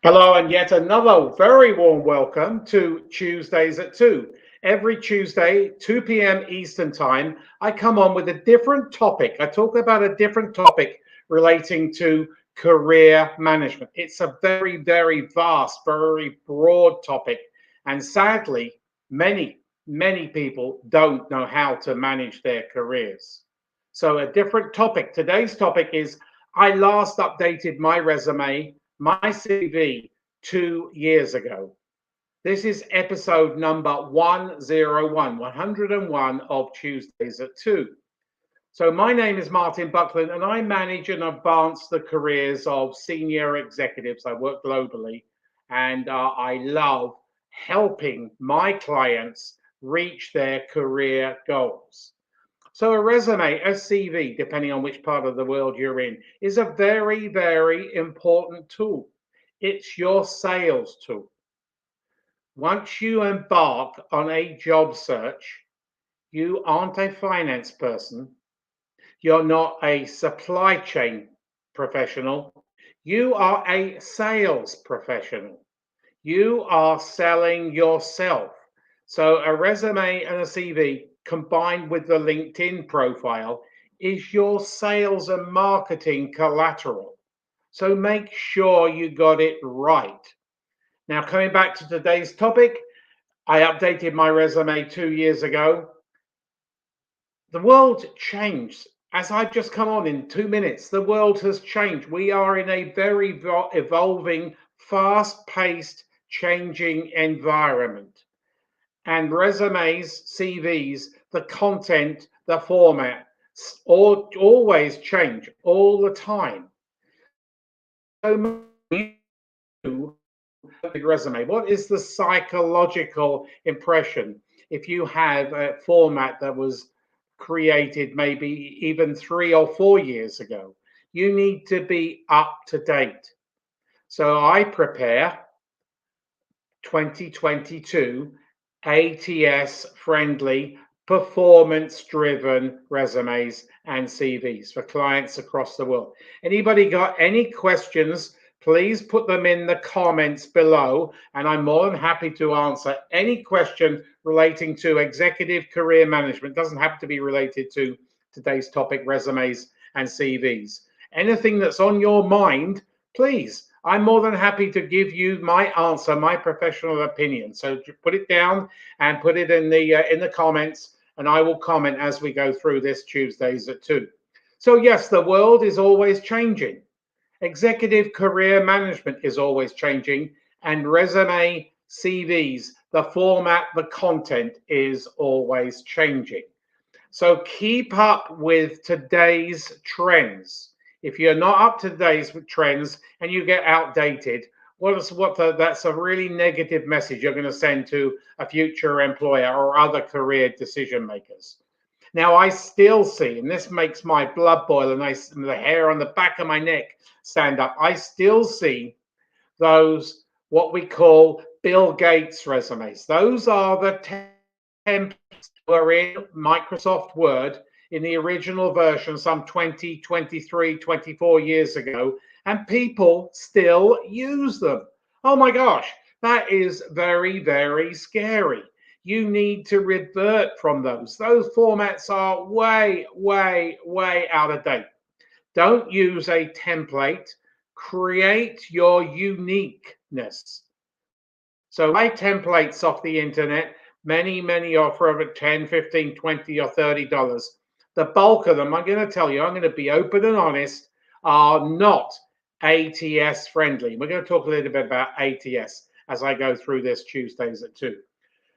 Hello, and yet another very warm welcome to Tuesdays at 2. Every Tuesday, 2 p.m. Eastern Time, I come on with a different topic. I talk about a different topic relating to career management. It's a very, very vast, very broad topic. And sadly, many people don't know how to manage their careers. So, a different topic. Today's topic is I last updated my resume, my CV, 2 years ago. This is episode number 101 of Tuesdays at 2. So, my name is Martin Buckland, and I manage and advance the careers of senior executives. I work globally, and I love helping my clients reach their career goals. So a resume, a CV, depending on which part of the world you're in, is a very, very important tool. It's your sales tool. Once you embark on a job search, you aren't a finance person. You're not a supply chain professional. You are a sales professional. You are selling yourself. So a resume and a CV combined with the LinkedIn profile is your sales and marketing collateral. So make sure you got it right. Now, coming back to today's topic, I updated my resume 2 years ago. The world changed. As I've just come on in 2 minutes, the world has changed. We are in a very evolving, fast paced, changing environment. And resumes, CVs, the content, the format, always change all the time. So resume, what is the psychological impression if you have a format that was created maybe even 3 or 4 years ago? You need to be up to date. So I prepare 2022 ATS friendly, performance driven resumes and CVs for clients across the world. Anybody got any questions? Please put them in the comments below, and I'm more than happy to answer any question relating to executive career management. It doesn't have to be related to today's topic, resumes and CVs. Anything that's on your mind, please. I'm more than happy to give you my answer, my professional opinion. So put it down and put it in the comments, and I will comment as we go through this Tuesdays at 2. So yes, the world is always changing. Executive career management is always changing, and resume, CVs, the format, the content is always changing. So keep up with today's trends. If you're not up to date with trends and you get outdated, that's a really negative message you're going to send to a future employer or other career decision makers. Now, I still see, and this makes my blood boil and the hair on the back of my neck stand up. I still see those what we call Bill Gates resumes. Those are the templates that were in Microsoft Word in the original version some 20, 23, 24 years ago, and people still use them. Oh my gosh, that is very, very scary. You need to revert from those. Those formats are way, way, way out of date. Don't use a template. Create your uniqueness. So buy templates off the internet. Many offer over 10, 15, 20 or $30. The bulk of them, I'm going to tell you, I'm going to be open and honest, are not ATS friendly. We're going to talk a little bit about ATS as I go through this Tuesdays at 2.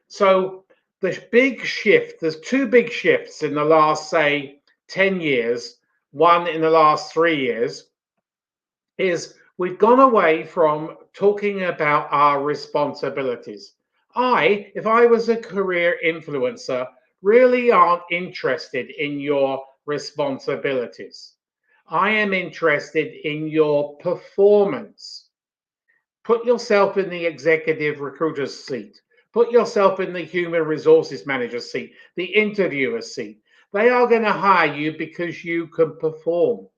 So the big shift, there's two big shifts in the last, say, 10 years, one in the last 3 years, is we've gone away from talking about our responsibilities. If I was a career influencer, really aren't interested in your responsibilities. I am interested in your performance. Put yourself in the executive recruiter's seat. Put yourself in the human resources manager's seat, the interviewer's seat. They are going to hire you because you can perform.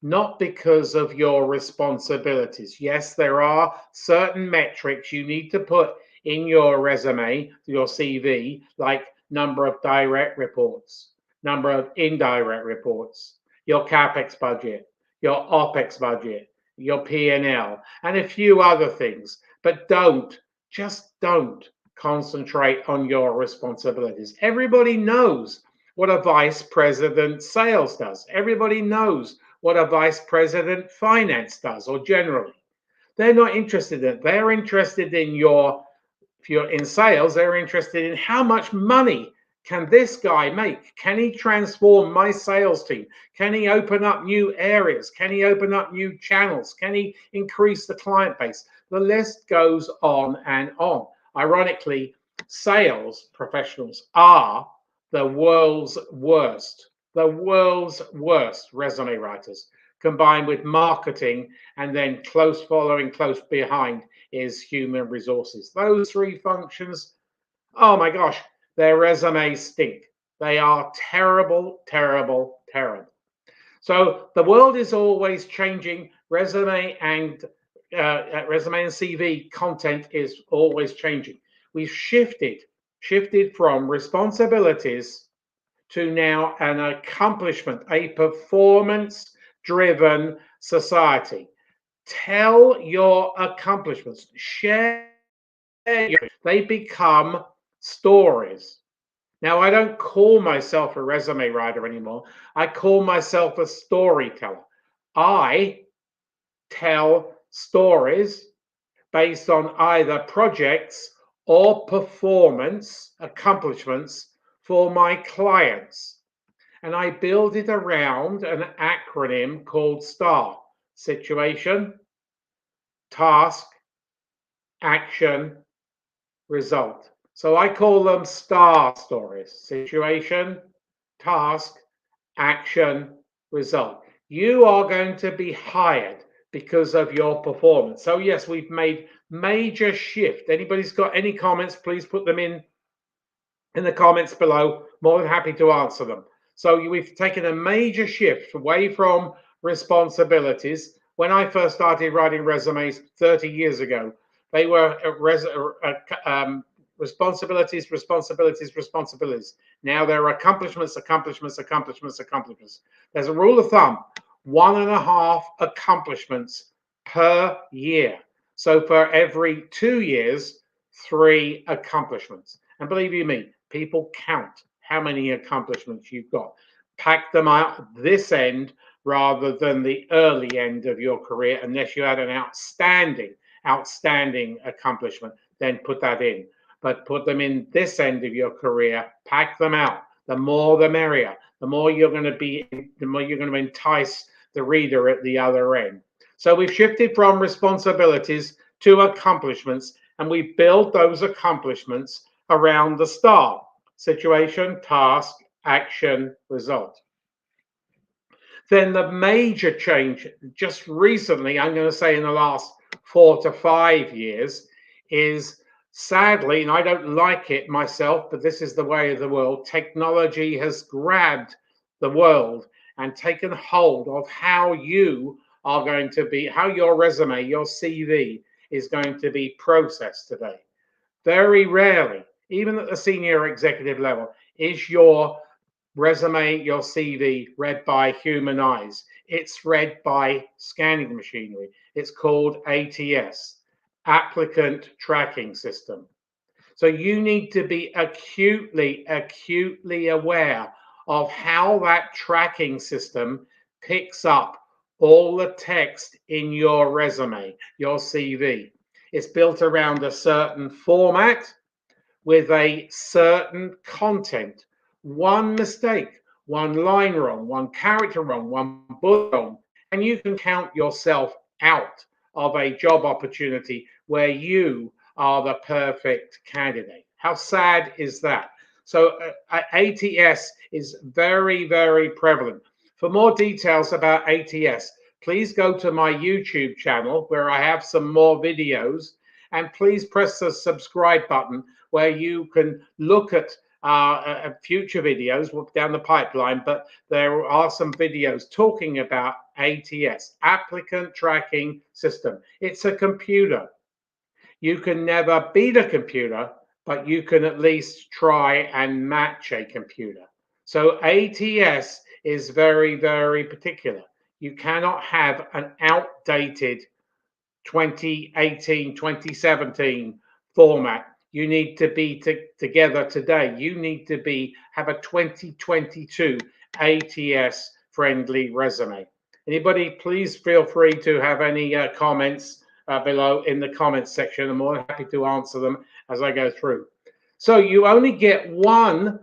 not because of your responsibilities. Yes, there are certain metrics you need to put in your resume, your CV, like number of direct reports, number of indirect reports, your CapEx budget, your OpEx budget, your P&L, and a few other things. But just don't concentrate on your responsibilities. Everybody knows what a vice president sales does. Everybody knows what a vice president finance does, or generally. They're not interested in it. They're interested in if you're in sales, they're interested in how much money can this guy make? Can he transform my sales team? Can he open up new areas? Can he open up new channels? Can he increase the client base? The list goes on and on. Ironically, sales professionals are the world's worst resume writers, combined with marketing, and then close behind is human resources. Those three functions, oh my gosh, their resumes stink. They are terrible, terrible, terrible. So the world is always changing. Resume and CV content is always changing. We've shifted from responsibilities to now an accomplishment, a performance driven society. Tell your accomplishments, share they become stories. Now, I don't call myself a resume writer anymore. I call myself a storyteller. I tell stories based on either projects or performance accomplishments for my clients. And I build it around an acronym called STAR: situation, task, action, result. So I call them STAR stories: situation, task, action, result. You are going to be hired because of your performance. So yes, we've made major shift. Anybody's got any comments, please put them in the comments below. More than happy to answer them. So we've taken a major shift away from responsibilities. When I first started writing resumes 30 years ago, they were responsibilities, responsibilities, responsibilities. Now there are accomplishments, accomplishments, accomplishments, accomplishments. There's a rule of thumb: 1.5 accomplishments per year. So for every 2 years, 3 accomplishments. And believe you me, people count how many accomplishments you've got. Pack them out this end rather than the early end of your career, unless you had an outstanding accomplishment, then put that in. But put them in this end of your career, pack them out. The more the merrier. The more you're going to entice the reader at the other end. So we've shifted from responsibilities to accomplishments, and we build those accomplishments around the STAR: situation, task, action, result. Then the major change just recently, I'm going to say in the last 4 to 5 years, is sadly, and I don't like it myself, but this is the way of the world, technology has grabbed the world and taken hold of how you are going to be, how your resume, your CV is going to be processed today. Very rarely, even at the senior executive level, is your resume, your CV read by human eyes. It's read by scanning machinery. It's called ATS, Applicant Tracking System. So you need to be acutely aware of how that tracking system picks up all the text in your resume, your CV. It's built around a certain format with a certain content. One mistake, one line wrong, one character wrong, one bullet wrong, and you can count yourself out of a job opportunity where you are the perfect candidate. How sad is that? So ATS is very, very prevalent. For more details about ATS, please go to my YouTube channel where I have some more videos, and please press the subscribe button where you can look at future videos down the pipeline, but there are some videos talking about ATS, Applicant Tracking System. It's a computer. You can never beat a computer, but you can at least try and match a computer. So ATS is very, very particular. You cannot have an outdated 2018, 2017 format. You need to be together today. You need to have a 2022 ATS friendly resume. Anybody, please feel free to have any comments below in the comments section. I'm more than happy to answer them as I go through. So you only get one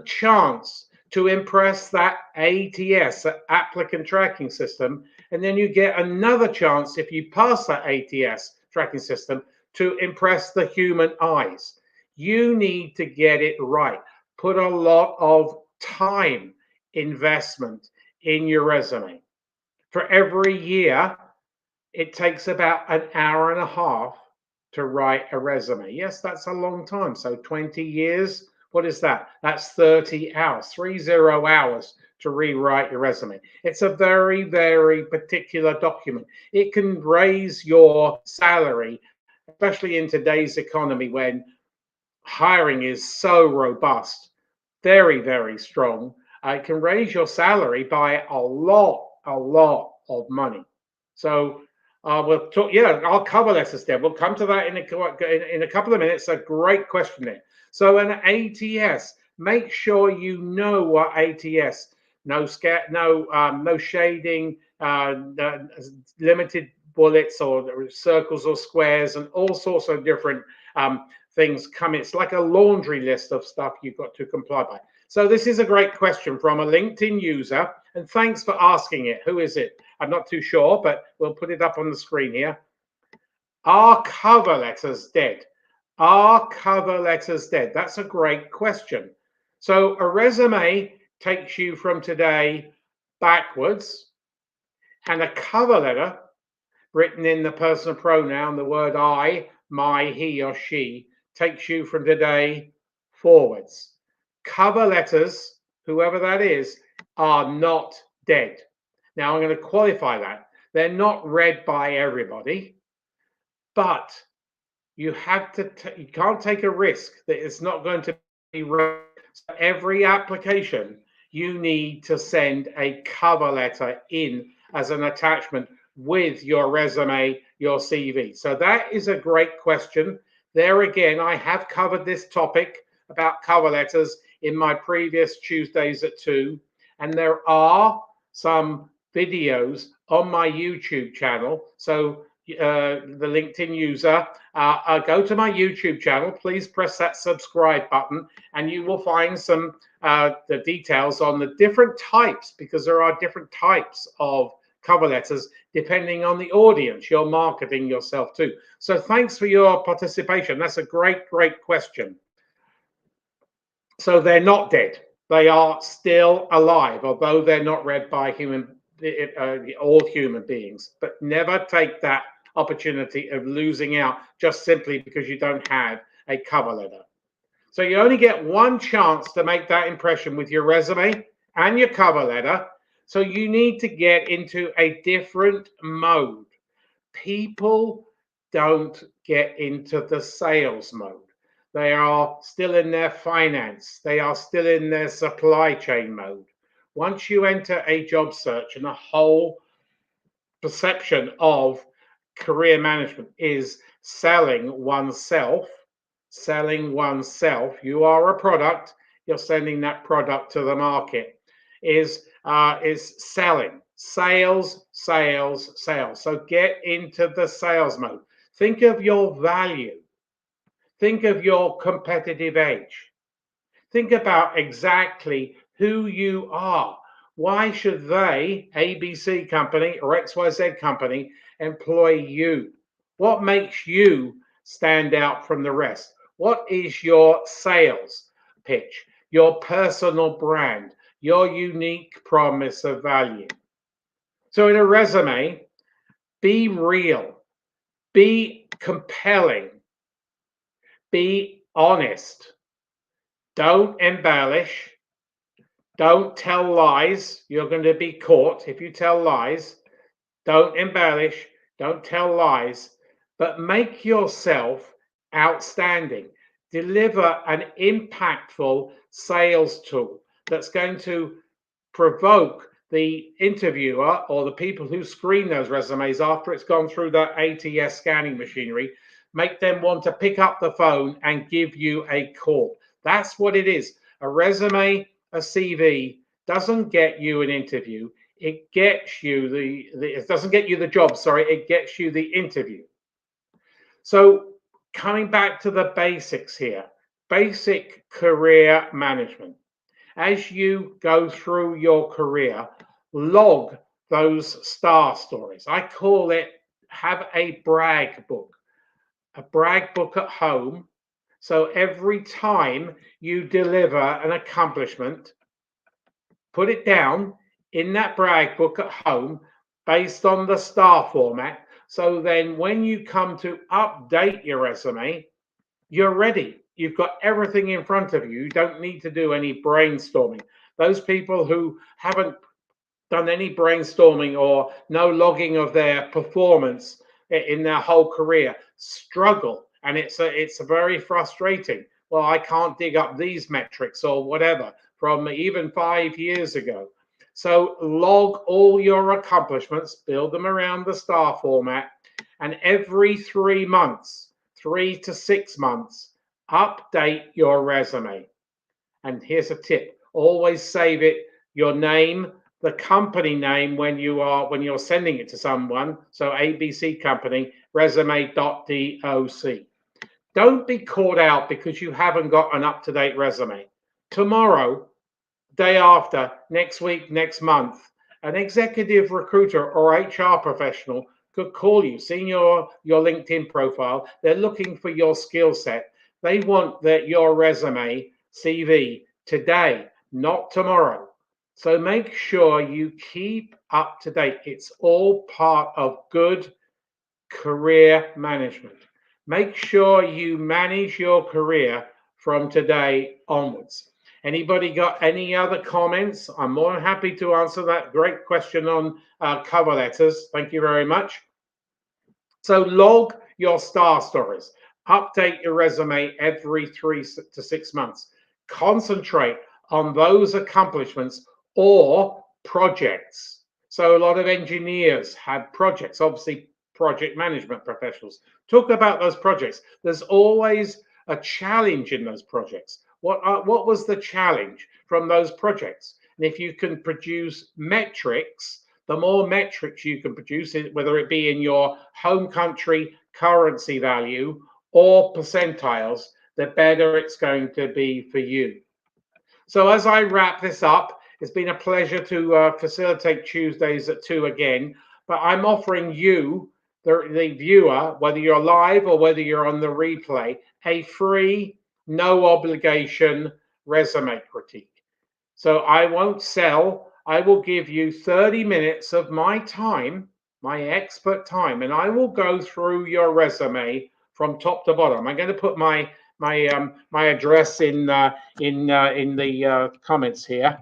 chance to impress that ATS, applicant tracking system, and then you get another chance if you pass that ATS tracking system to impress the human eyes. You need to get it right. Put a lot of time investment in your resume. For every year, it takes about an hour and a half to write a resume. Yes, that's a long time. So 20 years, what is that? That's 30 hours, 30 hours to rewrite your resume. It's a very, very particular document. It can raise your salary, especially in today's economy when hiring is so robust, very, very strong. It can raise your salary by a lot of money. So we'll talk. Yeah, our cover letters there. We'll come to that in a couple of minutes. A great question there. So an ATS. Make sure you know what ATS. No shading. Limited bullets or circles or squares and all sorts of different things come. It's like a laundry list of stuff you've got to comply by. So this is a great question from a LinkedIn user, and thanks for asking it. Who is it? I'm not too sure, but we'll put it up on the screen here. Are cover letters dead? Are cover letters dead? That's a great question. So a resume takes you from today backwards, and a cover letter written in the personal pronoun, the word I, my, he or she, takes you from today forwards. Cover letters, whoever that is, are not dead. Now, I'm going to qualify that. They're not read by everybody, but you can't take a risk that it's not going to be read. So every application, you need to send a cover letter in as an attachment with your resume, your CV. So that is a great question. There again, I have covered this topic about cover letters in my previous Tuesdays at 2, and there are some videos on my YouTube channel. So the LinkedIn user, go to my YouTube channel, please press that subscribe button, and you will find some the details on the different types, because there are different types of cover letters depending on the audience you're marketing yourself to. So thanks for your participation. That's a great question. So they're not dead. They are still alive, although they're not read by all human beings. But never take that opportunity of losing out just simply because you don't have a cover letter. So you only get one chance to make that impression with your resume and your cover letter. So you need to get into a different mode. People don't get into the sales mode. They are still in their finance. They are still in their supply chain mode. Once you enter a job search, and the whole perception of career management is selling oneself, you are a product, you're sending that product to the market, is selling. Sales. So get into the sales mode. Think of your value. Think of your competitive edge. Think about exactly who you are. Why should they, ABC company or XYZ company, employ you? What makes you stand out from the rest? What is your sales pitch, your personal brand, your unique promise of value? So in a resume, be real, be compelling, be honest, Don't embellish. Don't tell lies. You're going to be caught if you tell lies. Don't embellish. Don't tell lies. But make yourself outstanding. Deliver an impactful sales tool that's going to provoke the interviewer or the people who screen those resumes after it's gone through that ATS scanning machinery, make them want to pick up the phone and give you a call. That's what it is. A resume, a CV doesn't get you an interview. It gets you it doesn't get you the job, sorry, it gets you the interview. So coming back to the basics here, basic career management. As you go through your career, log those star stories. I call it have a brag book at home. So every time you deliver an accomplishment, put it down in that brag book at home based on the star format. So then when you come to update your resume, you're ready. You've got everything in front of you. You don't need to do any brainstorming. Those people who haven't done any brainstorming or no logging of their performance in their whole career struggle, and it's very frustrating. Well, I can't dig up these metrics or whatever from even 5 years ago. So log all your accomplishments, build them around the star format, and every 3 months, 3 to 6 months, update your resume. And here's a tip: always save it, your name, the company name when you're sending it to someone. So ABC company, resume.doc. Don't be caught out because you haven't got an up-to-date resume. Tomorrow, day after, next week, next month, an executive recruiter or HR professional could call you, seeing your LinkedIn profile. They're looking for your skill set. They want your resume, CV today, not tomorrow. So make sure you keep up to date. It's all part of good career management. Make sure you manage your career from today onwards. Anybody got any other comments? I'm more than happy to answer that great question on cover letters. Thank you very much. So log your star stories. Update your resume every 3 to 6 months. Concentrate on those accomplishments or projects. So a lot of engineers have projects, obviously project management professionals. Talk about those projects. There's always a challenge in those projects. What was the challenge from those projects? And if you can produce metrics, the more metrics you can produce, whether it be in your home country currency value or percentiles, the better it's going to be for you. So as I wrap this up, it's been a pleasure to facilitate Tuesdays at 2 again, but I'm offering you, the viewer, whether you're live or whether you're on the replay, a free, no obligation resume critique. So I won't sell. I will give you 30 minutes of my time, my expert time, and I will go through your resume from top to bottom. I'm going to put my address in the comments here,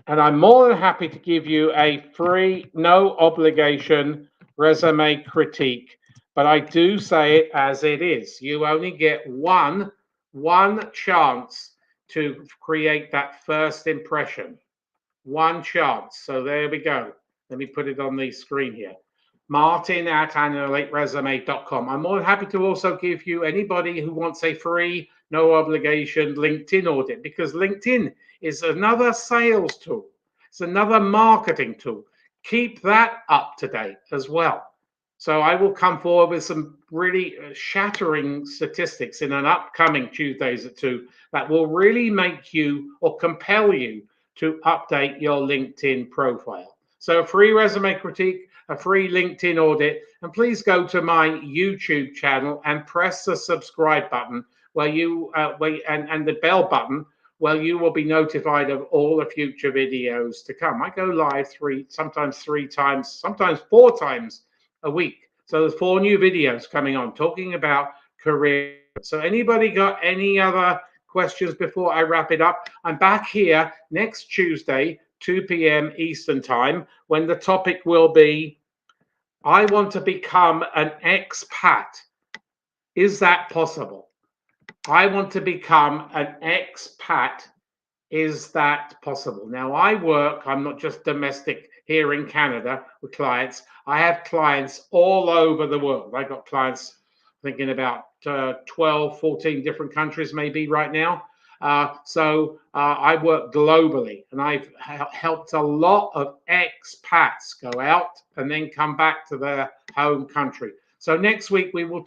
and I'm more than happy to give you a free, no obligation resume critique. But I do say it as it is. You only get one chance to create that first impression. One chance. So there we go. Let me put it on the screen here. Martin@analyteresume.com. I'm more than happy to also give you anybody who wants a free, no obligation LinkedIn audit, because LinkedIn is another sales tool. It's another marketing tool. Keep that up to date as well. So I will come forward with some really shattering statistics in an upcoming Tuesdays at 2 that will really make you or compel you to update your LinkedIn profile. So a free resume critique, a free LinkedIn audit, and please go to my YouTube channel and press the subscribe button and the bell button where you will be notified of all the future videos to come. I go live sometimes 3 times, sometimes 4 times a week. So there's 4 new videos coming on talking about career So anybody got any other questions before I wrap it up? I'm back here next Tuesday, 2 p.m. Eastern time, when the topic will be, I want to become an expat. Is that possible? I want to become an expat. Is that possible? Now, I'm not just domestic here in Canada with clients. I have clients all over the world. I've got clients thinking about 12, 14 different countries maybe right now. I work globally, and I've helped a lot of expats go out and then come back to their home country. So next week we will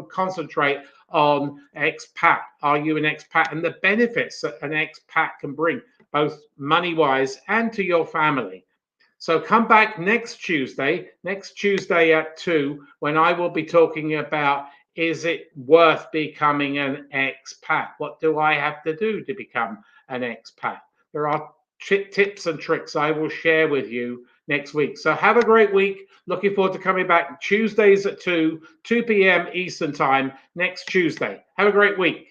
concentrate on expat. Are you an expat? And the benefits that an expat can bring, both money-wise and to your family. So come back next Tuesday at 2, when I will be talking about, is it worth becoming an expat? What do I have to do to become an expat? There are tips and tricks I will share with you next week. So have a great week. Looking forward to coming back Tuesdays at 2 p.m. Eastern time next Tuesday. Have a great week.